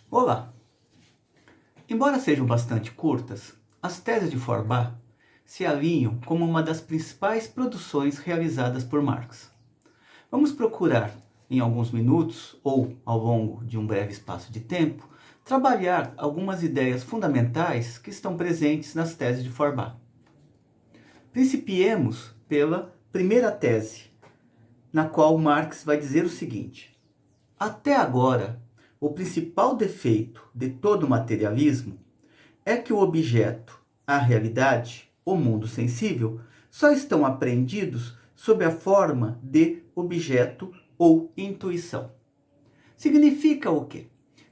Olá! Embora sejam bastante curtas, as teses de Feuerbach se alinham como uma das principais produções realizadas por Marx. Vamos procurar, em alguns minutos ou ao longo de um breve espaço de tempo, trabalhar algumas ideias fundamentais que estão presentes nas teses de Feuerbach. Principiemos pela primeira tese, na qual Marx vai dizer o seguinte: até agora, o principal defeito de todo materialismo é que o objeto, a realidade, o mundo sensível, só estão apreendidos sob a forma de objeto ou intuição. Significa o quê?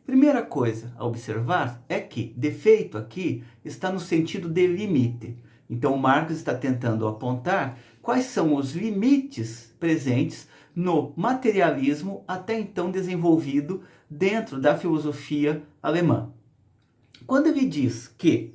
Primeira coisa a observar é que defeito aqui está no sentido de limite. Então, Marx está tentando apontar quais são os limites presentes no materialismo até então desenvolvido dentro da filosofia alemã. Quando ele diz que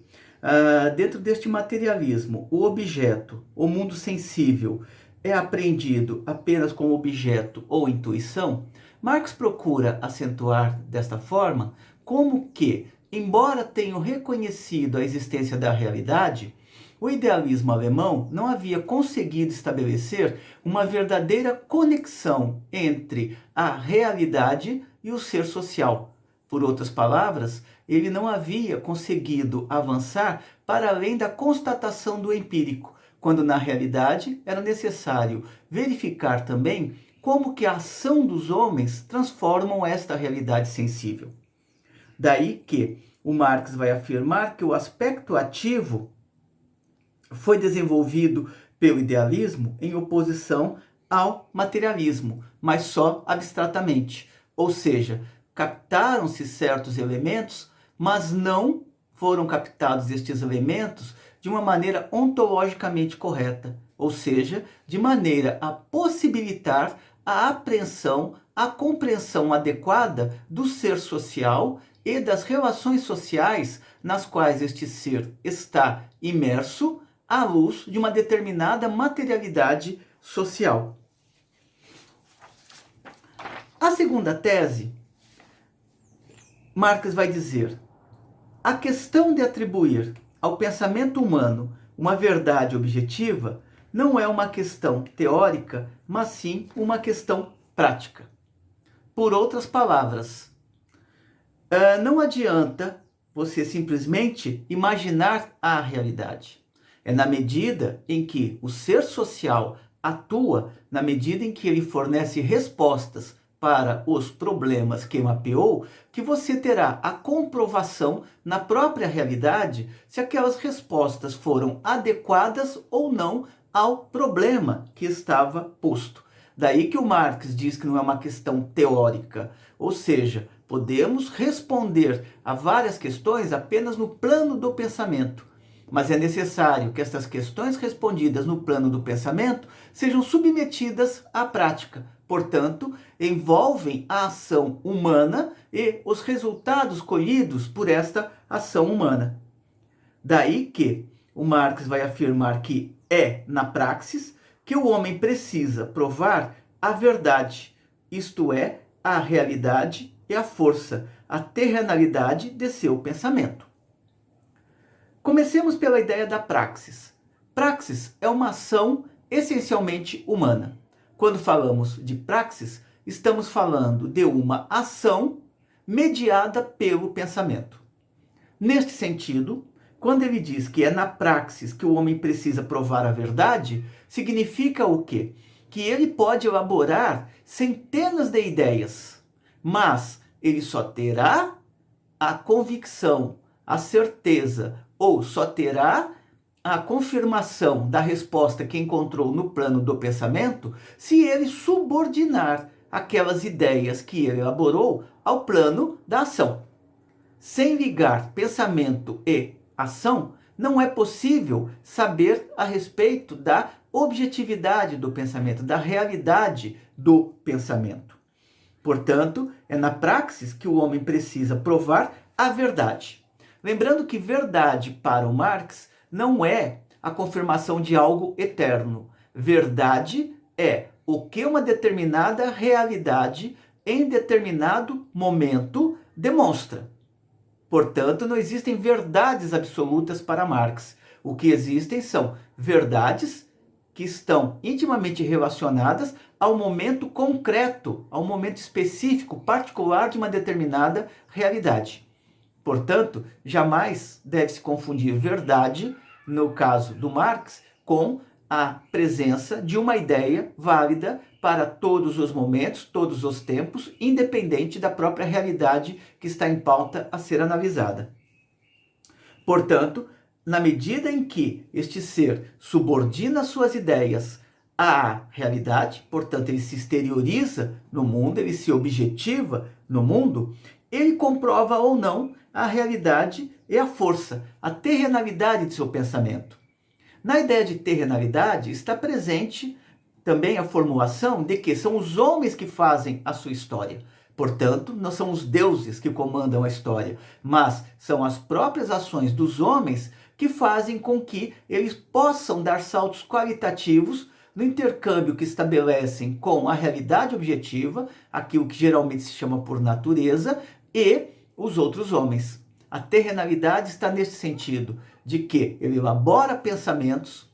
dentro deste materialismo o objeto, o mundo sensível, é apreendido apenas como objeto ou intuição, Marx procura acentuar desta forma como que, embora tenham reconhecido a existência da realidade, o idealismo alemão não havia conseguido estabelecer uma verdadeira conexão entre a realidade e o ser social. Por outras palavras, ele não havia conseguido avançar para além da constatação do empírico, quando na realidade era necessário verificar também como que a ação dos homens transformam esta realidade sensível. Daí que o Marx vai afirmar que o aspecto ativo foi desenvolvido pelo idealismo em oposição ao materialismo, mas só abstratamente. Ou seja, captaram-se certos elementos, mas não foram captados estes elementos de uma maneira ontologicamente correta, ou seja, de maneira a possibilitar a apreensão, a compreensão adequada do ser social e das relações sociais nas quais este ser está imerso à luz de uma determinada materialidade social. A segunda tese, Marx vai dizer: a questão de atribuir ao pensamento humano uma verdade objetiva não é uma questão teórica, mas sim uma questão prática. Por outras palavras, não adianta você simplesmente imaginar a realidade. É na medida em que o ser social atua, na medida em que ele fornece respostas para os problemas que mapeou, que você terá a comprovação na própria realidade se aquelas respostas foram adequadas ou não ao problema que estava posto. Daí que o Marx diz que não é uma questão teórica, ou seja, podemos responder a várias questões apenas no plano do pensamento. Mas é necessário que estas questões respondidas no plano do pensamento sejam submetidas à prática. Portanto, envolvem a ação humana e os resultados colhidos por esta ação humana. Daí que o Marx vai afirmar que é na praxis que o homem precisa provar a verdade, isto é, a realidade e a força, a terrenalidade de seu pensamento. Comecemos pela ideia da praxis. Praxis é uma ação essencialmente humana. Quando falamos de praxis, estamos falando de uma ação mediada pelo pensamento. Neste sentido, quando ele diz que é na praxis que o homem precisa provar a verdade, significa o quê? Que ele pode elaborar centenas de ideias, mas ele só terá a convicção, a certeza, ou só terá a confirmação da resposta que encontrou no plano do pensamento se ele subordinar aquelas ideias que ele elaborou ao plano da ação. Sem ligar pensamento e ação, não é possível saber a respeito da objetividade do pensamento, da realidade do pensamento. Portanto, é na praxis que o homem precisa provar a verdade. Lembrando que verdade para o Marx não é a confirmação de algo eterno. Verdade é o que uma determinada realidade, em determinado momento, demonstra. Portanto, não existem verdades absolutas para Marx. O que existem são verdades que estão intimamente relacionadas ao momento concreto, ao momento específico, particular de uma determinada realidade. Portanto, jamais deve-se confundir verdade, no caso do Marx, com a presença de uma ideia válida para todos os momentos, todos os tempos, independente da própria realidade que está em pauta a ser analisada. Portanto, na medida em que este ser subordina suas ideias à realidade, portanto, ele se exterioriza no mundo, ele se objetiva no mundo, ele comprova ou não a realidade e a força, a terrenalidade de seu pensamento. Na ideia de terrenalidade está presente também a formulação de que são os homens que fazem a sua história. Portanto, não são os deuses que comandam a história, mas são as próprias ações dos homens que fazem com que eles possam dar saltos qualitativos no intercâmbio que estabelecem com a realidade objetiva, aquilo que geralmente se chama por natureza, e os outros homens. A terrenalidade está nesse sentido, de que ele elabora pensamentos,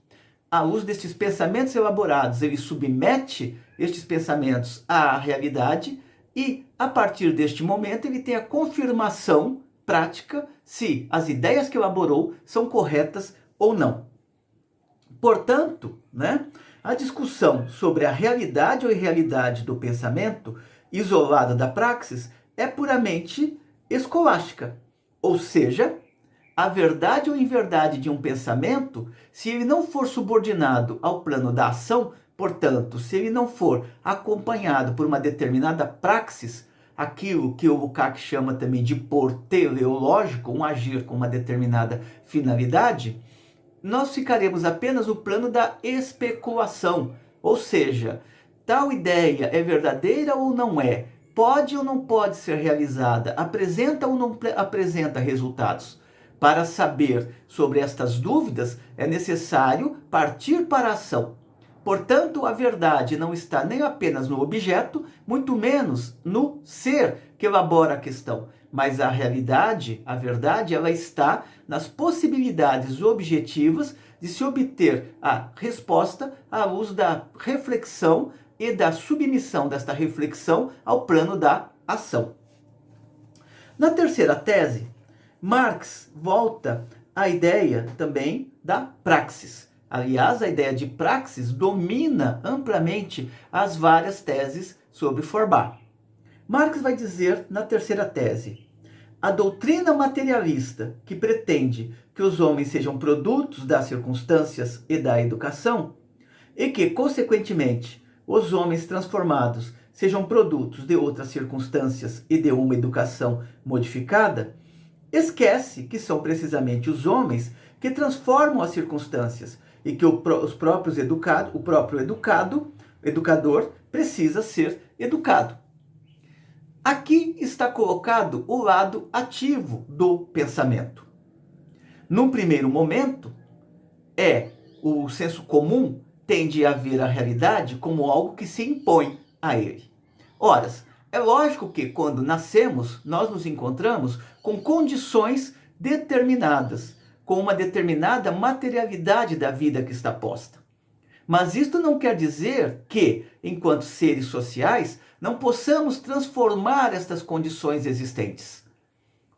à luz destes pensamentos elaborados, ele submete estes pensamentos à realidade e, a partir deste momento, ele tem a confirmação prática se as ideias que elaborou são corretas ou não. Portanto, a discussão sobre a realidade ou irrealidade do pensamento, isolada da praxis, é puramente escolástica. Ou seja, a verdade ou inverdade de um pensamento, se ele não for subordinado ao plano da ação, portanto, se ele não for acompanhado por uma determinada praxis, aquilo que o Lukács chama também de por teleológico, um agir com uma determinada finalidade, nós ficaremos apenas no plano da especulação. Ou seja, tal ideia é verdadeira ou não é? Pode ou não pode ser realizada? Apresenta ou não apresenta resultados? Para saber sobre estas dúvidas, é necessário partir para a ação. Portanto, a verdade não está nem apenas no objeto, muito menos no ser que elabora a questão. Mas a realidade, a verdade, ela está nas possibilidades objetivas de se obter a resposta à luz da reflexão e da submissão desta reflexão ao plano da ação. Na terceira tese, Marx volta à ideia também da praxis. Aliás, a ideia de praxis domina amplamente as várias teses sobre Feuerbach. Marx vai dizer na terceira tese: a doutrina materialista, que pretende que os homens sejam produtos das circunstâncias e da educação, e que, consequentemente, os homens transformados sejam produtos de outras circunstâncias e de uma educação modificada, esquece que são precisamente os homens que transformam as circunstâncias e que o próprio educador, precisa ser educado. Aqui está colocado o lado ativo do pensamento. Num primeiro momento, o senso comum tende a ver a realidade como algo que se impõe a ele. Ora, é lógico que quando nascemos, nós nos encontramos com condições determinadas, com uma determinada materialidade da vida que está posta. Mas isto não quer dizer que, enquanto seres sociais, não possamos transformar estas condições existentes.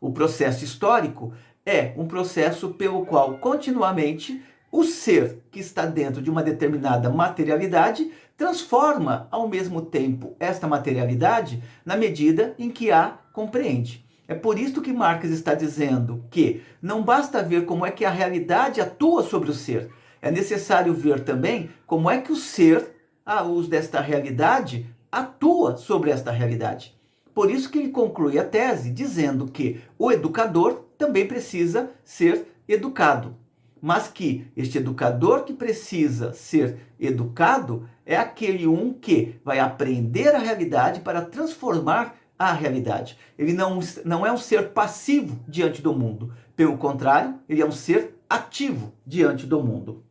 O processo histórico é um processo pelo qual, continuamente, o ser que está dentro de uma determinada materialidade transforma, ao mesmo tempo, esta materialidade na medida em que a compreende. É por isso que Marx está dizendo que não basta ver como é que a realidade atua sobre o ser. É necessário ver também como é que o ser, à luz desta realidade, atua sobre esta realidade. Por isso que ele conclui a tese dizendo que o educador também precisa ser educado. Mas que este educador que precisa ser educado é aquele que vai aprender a realidade para transformar a realidade. Ele não é um ser passivo diante do mundo. Pelo contrário, ele é um ser ativo diante do mundo.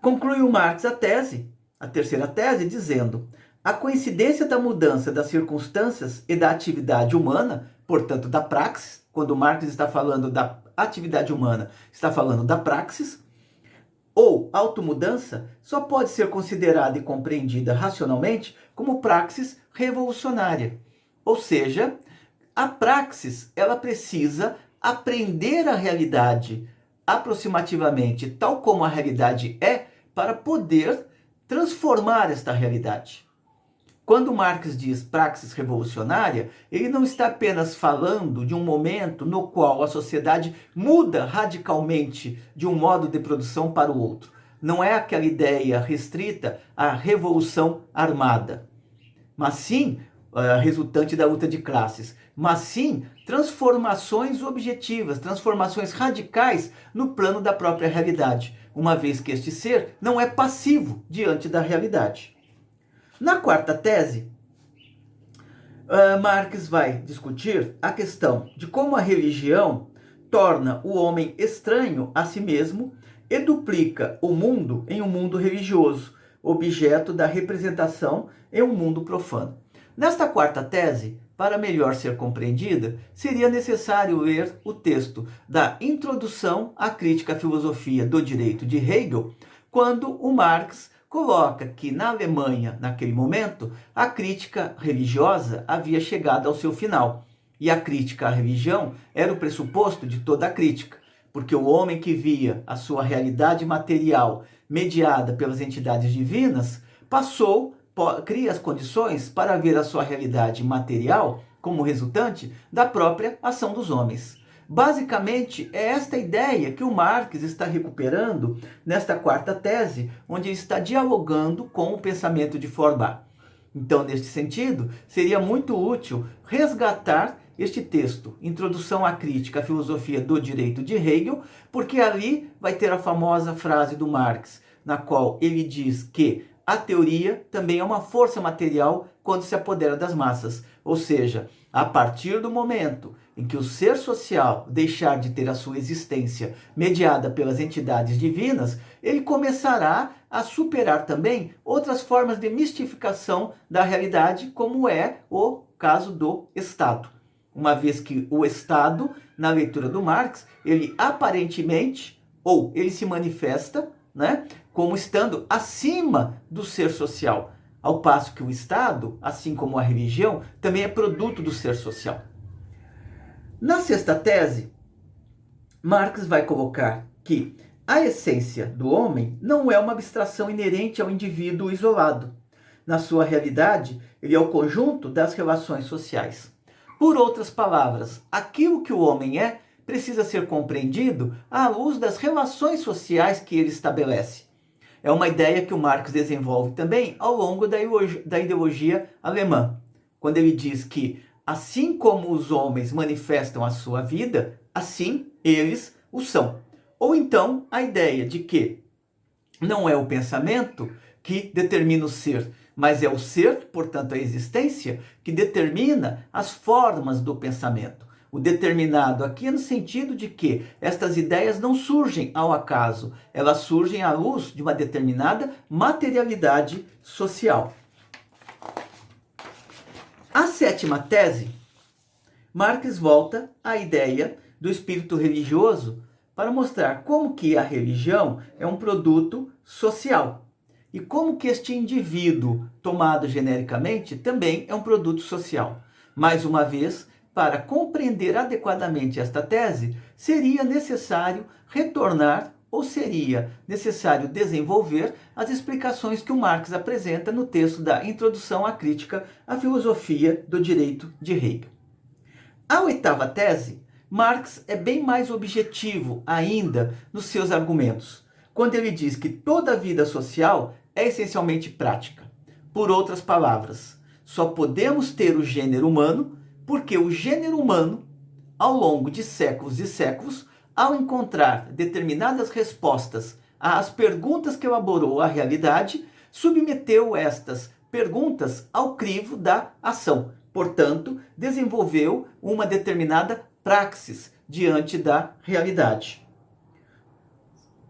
Conclui o Marx a terceira tese, dizendo: a coincidência da mudança das circunstâncias e da atividade humana, portanto da praxis, quando Marx está falando da atividade humana, está falando da praxis, ou automudança, só pode ser considerada e compreendida racionalmente como praxis revolucionária. Ou seja, a praxis, ela precisa aprender a realidade aproximativamente tal como a realidade é, para poder transformar esta realidade. Quando Marx diz praxis revolucionária, ele não está apenas falando de um momento no qual a sociedade muda radicalmente de um modo de produção para o outro. Não é aquela ideia restrita à revolução armada, mas sim resultante da luta de classes, mas sim transformações objetivas, transformações radicais no plano da própria realidade, uma vez que este ser não é passivo diante da realidade. Na quarta tese, Marx vai discutir a questão de como a religião torna o homem estranho a si mesmo e duplica o mundo em um mundo religioso, objeto da representação em um mundo profano. Nesta quarta tese, para melhor ser compreendida, seria necessário ler o texto da Introdução à Crítica à Filosofia do Direito de Hegel, quando o Marx coloca que na Alemanha, naquele momento, a crítica religiosa havia chegado ao seu final. E a crítica à religião era o pressuposto de toda a crítica, porque o homem que via a sua realidade material mediada pelas entidades divinas, cria as condições para ver a sua realidade material como resultante da própria ação dos homens. Basicamente, é esta ideia que o Marx está recuperando nesta quarta tese, onde ele está dialogando com o pensamento de Feuerbach. Então, neste sentido, seria muito útil resgatar este texto, Introdução à Crítica à Filosofia do Direito de Hegel, porque ali vai ter a famosa frase do Marx, na qual ele diz que a teoria também é uma força material quando se apodera das massas. Ou seja, a partir do momento em que o ser social deixar de ter a sua existência mediada pelas entidades divinas, ele começará a superar também outras formas de mistificação da realidade, como é o caso do Estado. Uma vez que o Estado, na leitura do Marx, ele aparentemente, ou ele se manifesta, né, como estando acima do ser social, ao passo que o Estado, assim como a religião, também é produto do ser social. Na sexta tese, Marx vai colocar que a essência do homem não é uma abstração inerente ao indivíduo isolado. Na sua realidade, ele é o conjunto das relações sociais. Por outras palavras, aquilo que o homem é precisa ser compreendido à luz das relações sociais que ele estabelece. É uma ideia que o Marx desenvolve também ao longo da ideologia alemã, quando ele diz que, assim como os homens manifestam a sua vida, assim eles o são. Ou então a ideia de que não é o pensamento que determina o ser, mas é o ser, portanto a existência, que determina as formas do pensamento. O determinado aqui é no sentido de que estas ideias não surgem ao acaso, elas surgem à luz de uma determinada materialidade social. A sétima tese, Marx volta à ideia do espírito religioso para mostrar como que a religião é um produto social e como que este indivíduo, tomado genericamente, também é um produto social. Mais uma vez, para compreender adequadamente esta tese, seria necessário retornar ou seria necessário desenvolver as explicações que o Marx apresenta no texto da Introdução à Crítica à Filosofia do Direito de Hegel. A oitava tese, Marx é bem mais objetivo ainda nos seus argumentos, quando ele diz que toda a vida social é essencialmente prática. Por outras palavras, só podemos ter o gênero humano porque o gênero humano, ao longo de séculos e séculos, ao encontrar determinadas respostas às perguntas que elaborou a realidade, submeteu estas perguntas ao crivo da ação. Portanto, desenvolveu uma determinada praxis diante da realidade.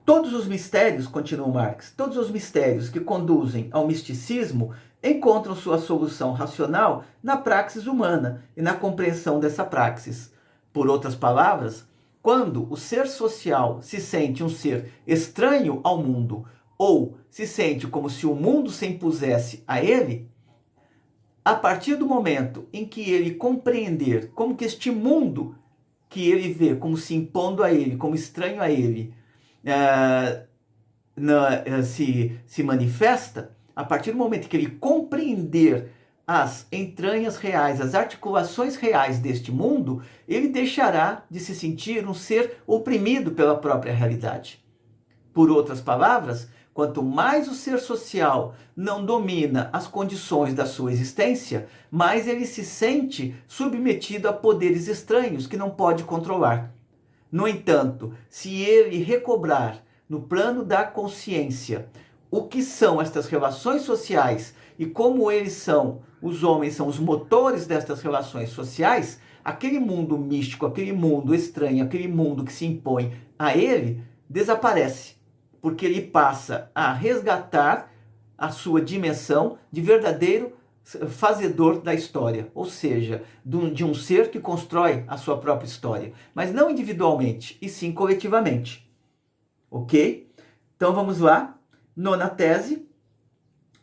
Todos os mistérios, continua Marx, todos os mistérios que conduzem ao misticismo encontram sua solução racional na praxis humana e na compreensão dessa praxis. Por outras palavras, quando o ser social se sente um ser estranho ao mundo ou se sente como se o mundo se impusesse a ele, a partir do momento em que ele compreender como que este mundo que ele vê como se impondo a ele, como estranho a ele, se manifesta, a partir do momento que ele compreender as entranhas reais, as articulações reais deste mundo, ele deixará de se sentir um ser oprimido pela própria realidade. Por outras palavras, quanto mais o ser social não domina as condições da sua existência, mais ele se sente submetido a poderes estranhos que não pode controlar. No entanto, se ele recobrar no plano da consciência o que são estas relações sociais e como os homens são os motores destas relações sociais, aquele mundo místico, aquele mundo estranho, aquele mundo que se impõe a ele, desaparece, porque ele passa a resgatar a sua dimensão de verdadeiro fazedor da história, ou seja, de um ser que constrói a sua própria história, mas não individualmente, e sim coletivamente. Ok? Então vamos lá. Nona tese: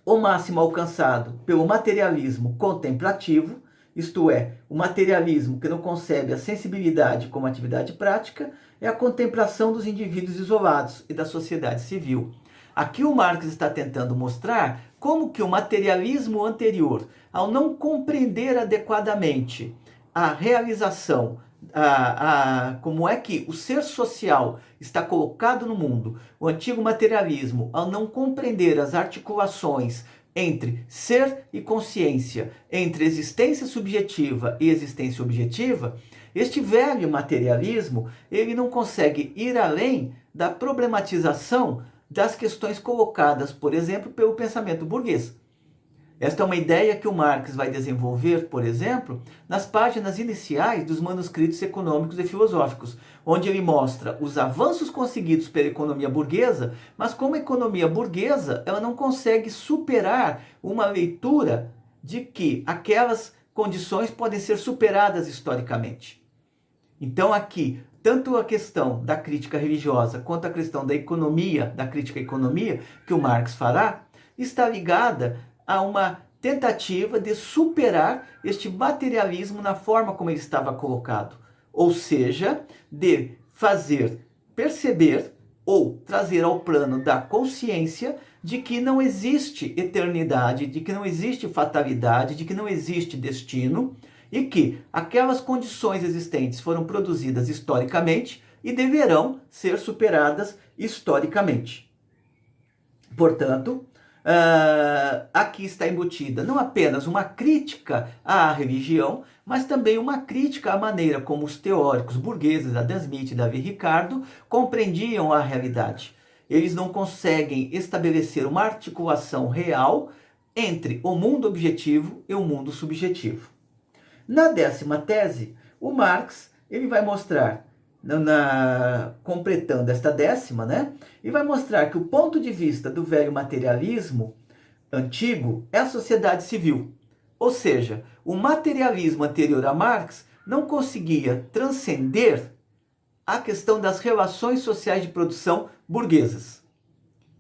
o máximo alcançado pelo materialismo contemplativo, isto é, o materialismo que não concebe a sensibilidade como atividade prática, é a contemplação dos indivíduos isolados e da sociedade civil. Aqui o Marx está tentando mostrar como que o materialismo anterior, ao não compreender adequadamente a realização, como é que o ser social está colocado no mundo, o antigo materialismo, ao não compreender as articulações entre ser e consciência, entre existência subjetiva e existência objetiva, este velho materialismo, ele não consegue ir além da problematização das questões colocadas, por exemplo, pelo pensamento burguês. Esta é uma ideia que o Marx vai desenvolver, por exemplo, nas páginas iniciais dos manuscritos econômicos e filosóficos, onde ele mostra os avanços conseguidos pela economia burguesa, mas como a economia burguesa ela não consegue superar uma leitura de que aquelas condições podem ser superadas historicamente. Então aqui, tanto a questão da crítica religiosa quanto a questão da economia, da crítica à economia, que o Marx fará, está ligada a uma tentativa de superar este materialismo na forma como ele estava colocado. Ou seja, de fazer perceber ou trazer ao plano da consciência de que não existe eternidade, de que não existe fatalidade, de que não existe destino e que aquelas condições existentes foram produzidas historicamente e deverão ser superadas historicamente. Portanto, aqui está embutida não apenas uma crítica à religião, mas também uma crítica à maneira como os teóricos burgueses, Adam Smith e Davi Ricardo, compreendiam a realidade. Eles não conseguem estabelecer uma articulação real entre o mundo objetivo e o mundo subjetivo. Na 10ª tese, o Marx ele vai mostrar, completando esta 10ª, né? E vai mostrar que o ponto de vista do velho materialismo antigo é a sociedade civil. Ou seja, o materialismo anterior a Marx não conseguia transcender a questão das relações sociais de produção burguesas.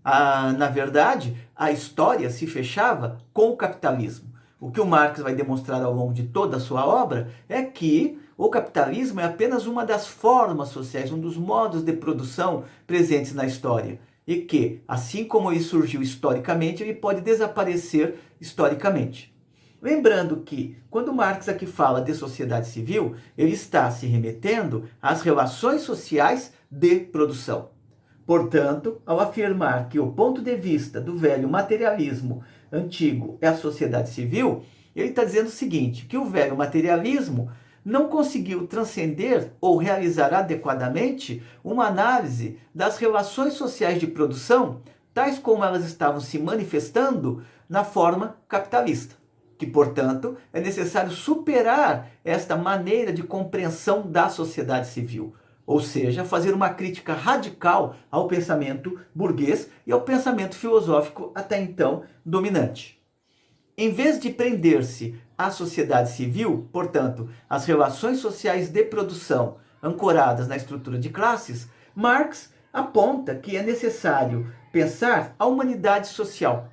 Na verdade, a história se fechava com o capitalismo. O que o Marx vai demonstrar ao longo de toda a sua obra é que o capitalismo é apenas uma das formas sociais, um dos modos de produção presentes na história. E que, assim como ele surgiu historicamente, ele pode desaparecer historicamente. Lembrando que, quando Marx aqui fala de sociedade civil, ele está se remetendo às relações sociais de produção. Portanto, ao afirmar que o ponto de vista do velho materialismo antigo é a sociedade civil, ele está dizendo o seguinte, que o velho materialismo não conseguiu transcender ou realizar adequadamente uma análise das relações sociais de produção, tais como elas estavam se manifestando na forma capitalista. Que, portanto, é necessário superar esta maneira de compreensão da sociedade civil. Ou seja, fazer uma crítica radical ao pensamento burguês e ao pensamento filosófico até então dominante. Em vez de prender-se à sociedade civil, portanto, às relações sociais de produção ancoradas na estrutura de classes, Marx aponta que é necessário pensar a humanidade social.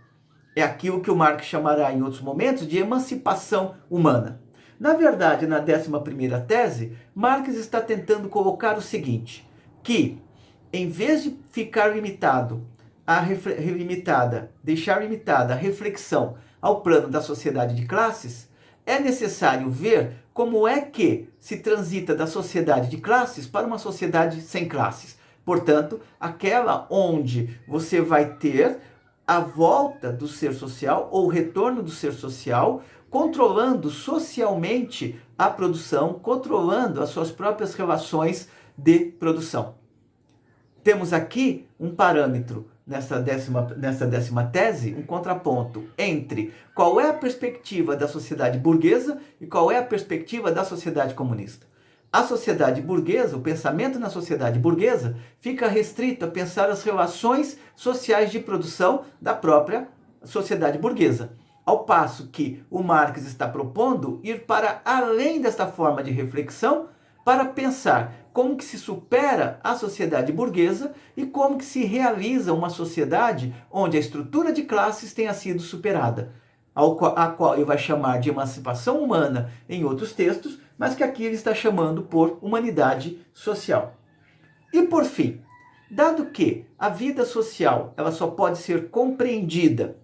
É aquilo que o Marx chamará em outros momentos de emancipação humana. Na verdade, na 11ª tese, Marx está tentando colocar o seguinte, que em vez de ficar deixar limitada a reflexão ao plano da sociedade de classes, é necessário ver como é que se transita da sociedade de classes para uma sociedade sem classes. Portanto, aquela onde você vai ter a volta do ser social ou o retorno do ser social, controlando socialmente a produção, controlando as suas próprias relações de produção. Temos aqui um parâmetro nessa décima tese, um contraponto entre qual é a perspectiva da sociedade burguesa e qual é a perspectiva da sociedade comunista. A sociedade burguesa, o pensamento na sociedade burguesa, fica restrito a pensar as relações sociais de produção da própria sociedade burguesa. Ao passo que o Marx está propondo ir para além desta forma de reflexão para pensar como que se supera a sociedade burguesa e como que se realiza uma sociedade onde a estrutura de classes tenha sido superada, a qual ele vai chamar de emancipação humana em outros textos, mas que aqui ele está chamando por humanidade social. E por fim, dado que a vida social ela só pode ser compreendida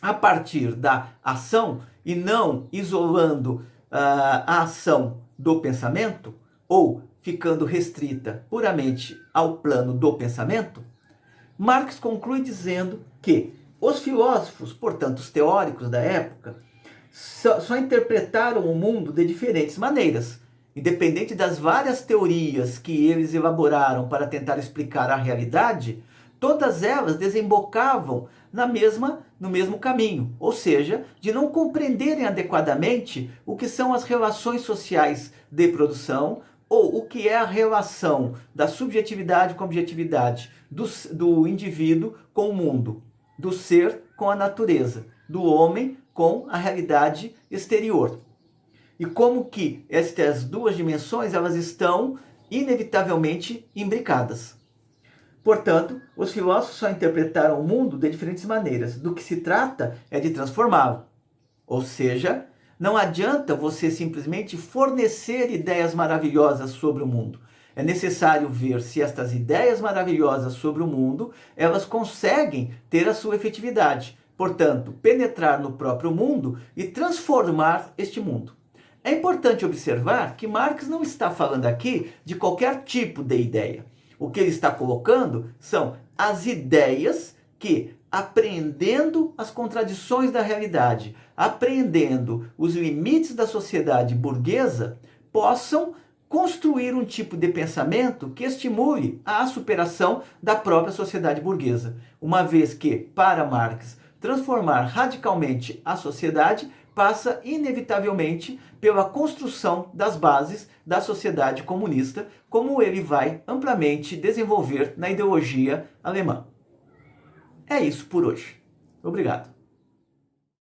a partir da ação e não isolando a ação do pensamento, ou ficando restrita puramente ao plano do pensamento, Marx conclui dizendo que os filósofos, portanto os teóricos da época, só interpretaram o mundo de diferentes maneiras. Independente das várias teorias que eles elaboraram para tentar explicar a realidade, todas elas desembocavam no mesmo caminho, ou seja, de não compreenderem adequadamente o que são as relações sociais de produção, ou o que é a relação da subjetividade com a objetividade, do indivíduo com o mundo, do ser com a natureza, do homem com a realidade exterior. E como que estas duas dimensões elas estão inevitavelmente imbricadas. Portanto, os filósofos só interpretaram o mundo de diferentes maneiras. Do que se trata é de transformá-lo. Ou seja, não adianta você simplesmente fornecer ideias maravilhosas sobre o mundo. É necessário ver se estas ideias maravilhosas sobre o mundo, elas conseguem ter a sua efetividade. Portanto, penetrar no próprio mundo e transformar este mundo. É importante observar que Marx não está falando aqui de qualquer tipo de ideia. O que ele está colocando são as ideias que, apreendendo as contradições da realidade, apreendendo os limites da sociedade burguesa, possam construir um tipo de pensamento que estimule a superação da própria sociedade burguesa. Uma vez que, para Marx, transformar radicalmente a sociedade passa inevitavelmente pela construção das bases da sociedade comunista, como ele vai amplamente desenvolver na ideologia alemã. É isso por hoje. Obrigado.